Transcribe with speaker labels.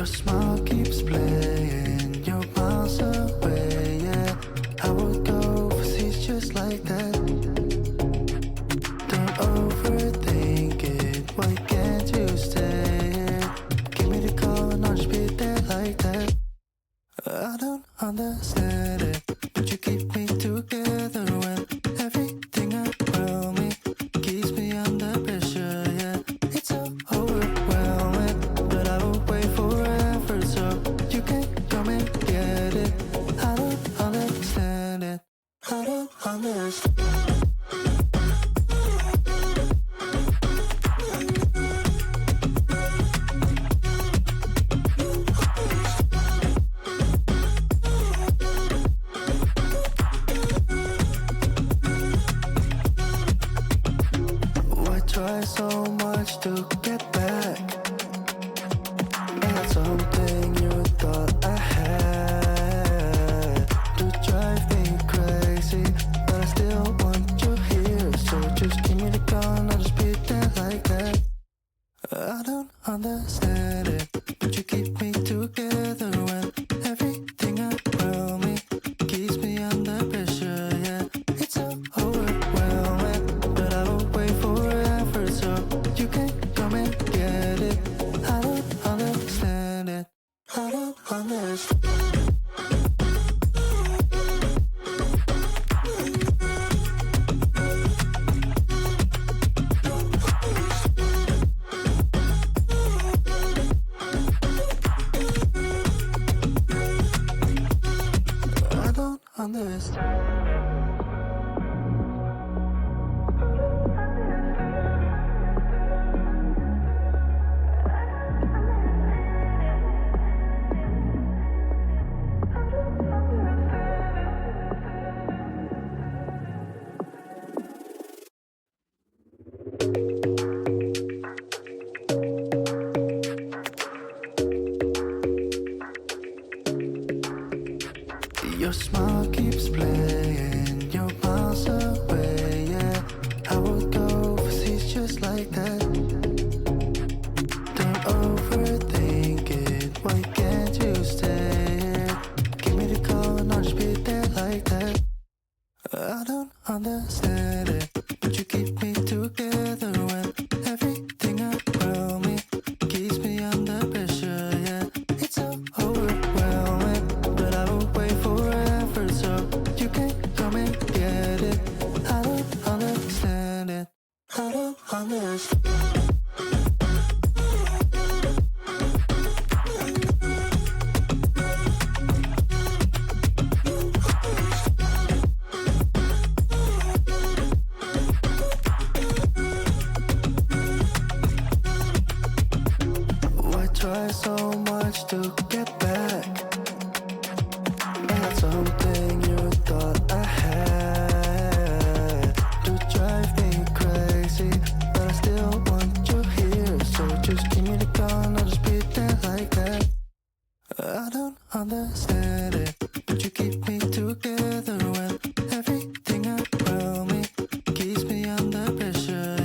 Speaker 1: smile keeps playing, you're miles away, yeah. I would go overseas just like that. Don't overthink it, why can't you stay here? Give me the call and I'll just be there like that. I don't understand it, but you keep me together when everything around me keeps me under pressure, yeah. It's so overwhelming, but I will wait forever so you can come and get it. I don't understand it, I don't understand. Try so much to get back. That's something you thought I had to drive me crazy, but I still want you here. So just give me the gun, I'll just be there like that. I don't understand it, but you keep me together when everything around me keeps me under pressure, yeah. It's so overwhelming, but I will wait forever so you can come and get it. I don't understand it, I don't understand. I don't understand. Your smile keeps playing, you're miles away, yeah. I would go overseas just like that. Don't overthink it, why can't you stay here? Give me the call and I'll just be there like that. I don't understand it, but you keep me together when everything around me keeps me under pressure, yeah. It's so overwhelming, but I will wait forever so you can come and get it. I don't understand it, I don't understand. Why try so much to get back? That's something you thought I had to drive me crazy, but I still want you here. So just